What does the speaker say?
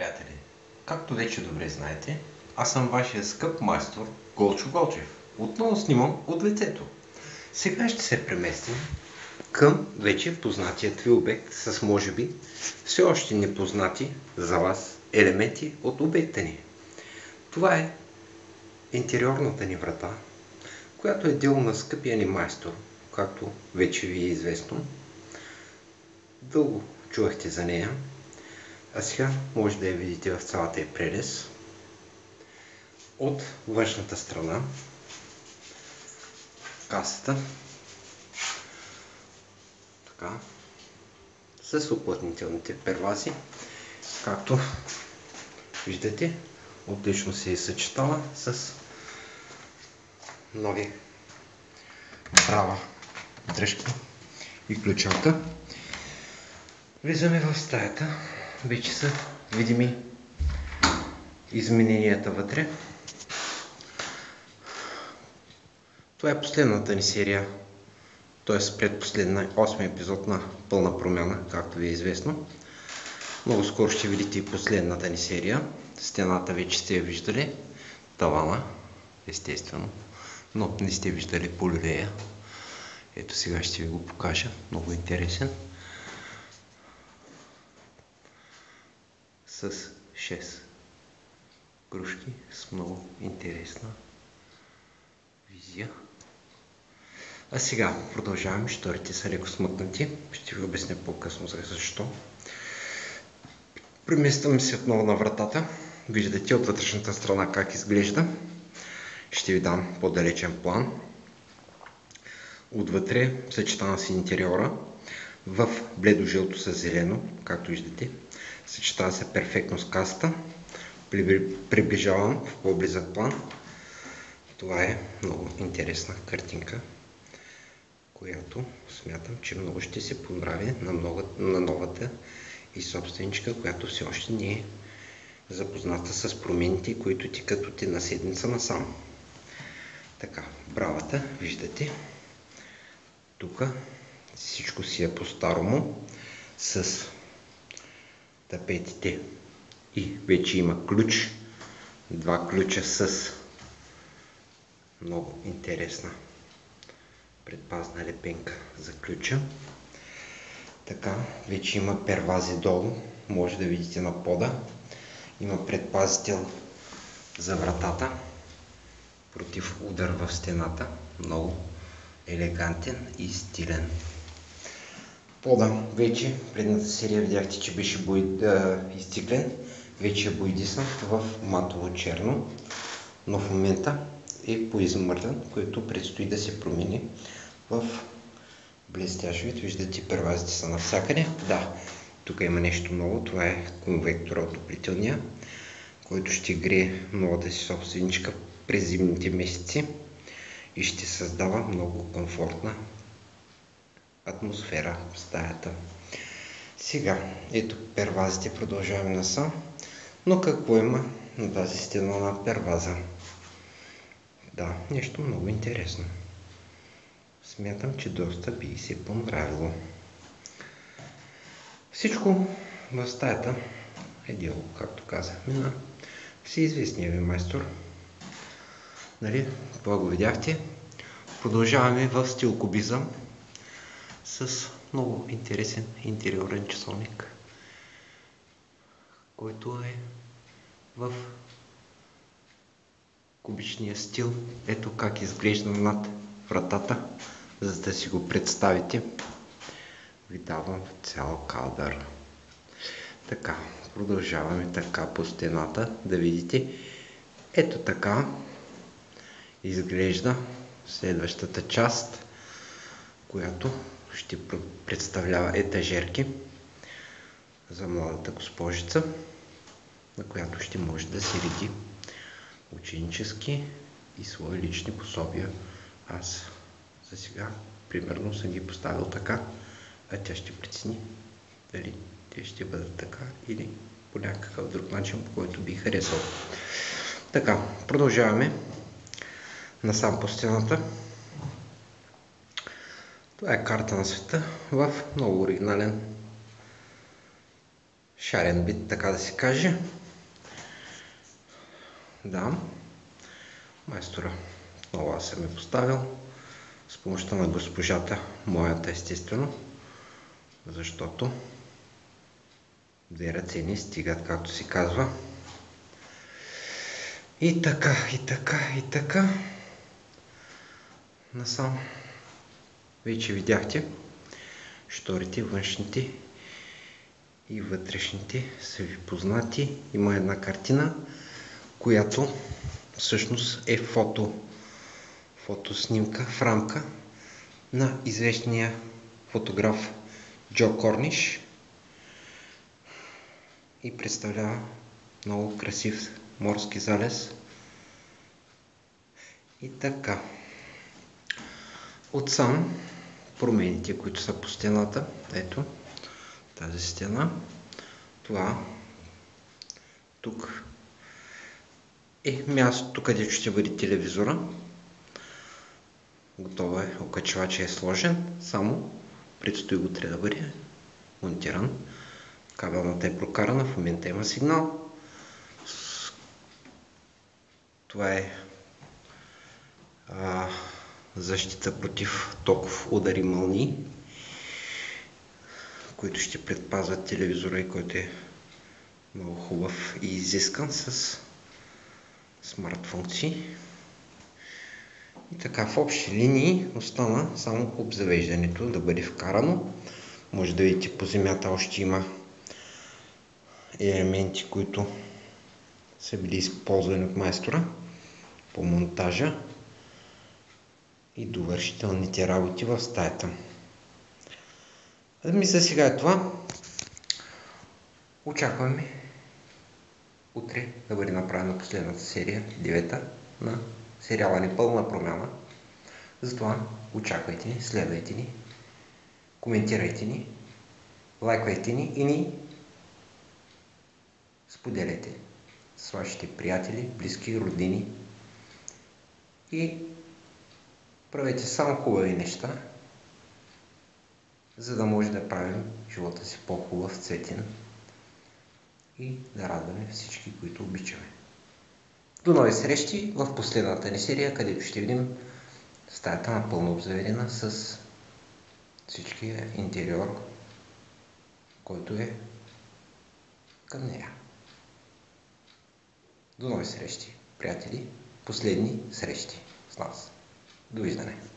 приятели! Както вече добре знаете, аз съм вашия скъп майстор Голчо Голчев. Отново снимам от лицето. Сега ще се преместим към вече познатият ви обект с може би все още непознати за вас елементи от обекта ни. Това е интериорната ни врата, която е дело на скъпия ни майстор, както вече ви е известно. Дълго чувахте за нея, а сега може да я видите в цялата й прелест. От външната страна касата, така, с уплътнителните первази, както виждате, отлично се е съчетала с нови права дръжки и ключалка. Влизаме в стаята. Вече са видими измененията вътре. Това е последната ни серия, т.е. предпоследна, 8 епизод на пълна промяна, както ви е известно. Много скоро ще видите и последната ни серия. Стената вече сте я виждали, тавана, естествено, но не сте виждали полюрея. Ето сега ще ви го покажа, много интересен. С 6 кружки с много интересна визия. А сега продължаваме, шторите са леко смъкнати, ще ви обясня по-късно защо. Преместваме се отново на вратата, виждате от вътрешната страна как изглежда. Ще ви дам по-далечен план. Отвътре съчетана с интериора в бледо-жълто с зелено, както виждате. Съчетава се перфектно с касата. Приближавам в по-близък план. Това е много интересна картинка, която смятам, че много ще се понрави на новата и собственичка, която все още не е запозната с промените, които текат от една седмица насам. Така, бравата, виждате, тук всичко си е по-старому с тапетите и вече има ключ, два ключа с много интересна предпазна лепенка за ключа. Така, вече има первази долу, може да видите на пода. Има предпазител за вратата против удар в стената, много елегантен и стилен. Пода вече, предната серия видяхте, че беше изциклен, вече е боядисан в матово черно, но в момента е поизмърдан, което предстои да се промени в блестящ вид. Виждате, первазите са навсякъде. Да, тук има нещо ново, това е конвектора отоплителния, който ще грее новата си собственичка през зимните месеци и ще създава много комфортна атмосфера в стаята. Сега, ето первазите, продължаваме насам. Но какво има на тази стена на перваза? Да, нещо много интересно. Смятам, че доста би се понравило. Всичко в стаята е дело, както казахме, на всеизвестния ви майстор. Нали, това го видяхте. Продължаваме в стил кубизъм с много интересен интериорен часовник, който е в кубичния стил. Ето как изглежда над вратата, за да си го представите. Ви давам цял кадър. Така, продължаваме така по стената, да видите. Ето така изглежда следващата част, която ще представлява етажерки за младата госпожица, на която ще може да си реди ученически и свои лични пособия. Аз за сега примерно съм ги поставил така, а тя ще прецени дали те ще бъдат така или по някакъв друг начин, по който би харесал. Така, продължаваме насам по стената. Това е карта на света в много оригинален шарен бит, така да се каже. Да, майстора отново аз съм е поставил с помощта на госпожата, моята естествено, защото две ръце не стигат, както се казва. И така. Насам вече видяхте, шторите, външните и вътрешните са ви познати. Има една картина, която всъщност е фотоснимка в рамка на известния фотограф Джо Корниш и представлява много красив морски залез. И така, отсам промените, които са по стената, ето тази стена, това тук е мястото, където ще бъде телевизора. Готово е, окачвачът е сложен, само предстои утре да бъде монтиран. Кабелната е прокарана, в момента има сигнал. Това е защита против токов удари мълнии, които ще предпазват телевизора и който е много хубав и изискан с смарт функции. И така, в общи линии остана само обзавеждането да бъде вкарано. Може да видите, по земята още има елементи, които са били използвани от майстора по монтажа и довършителните работи в стаята. Мисля, сега е това. Очакваме утре да бъде направена последната серия, 9-та, на сериала Непълна промяна. Затова очаквайте ни, следвайте ни, коментирайте ни, лайквайте ни и ни споделяйте с вашите приятели, близки, роднини и правете само хубави неща, за да може да правим живота си по-хубав, цветен и да радваме всички, които обичаме. До нови срещи в последната ни серия, където ще видим стаята напълно обзаведена с всичкия интериор, който е към нея. До нови срещи, приятели, последни срещи с нас. Довиждане!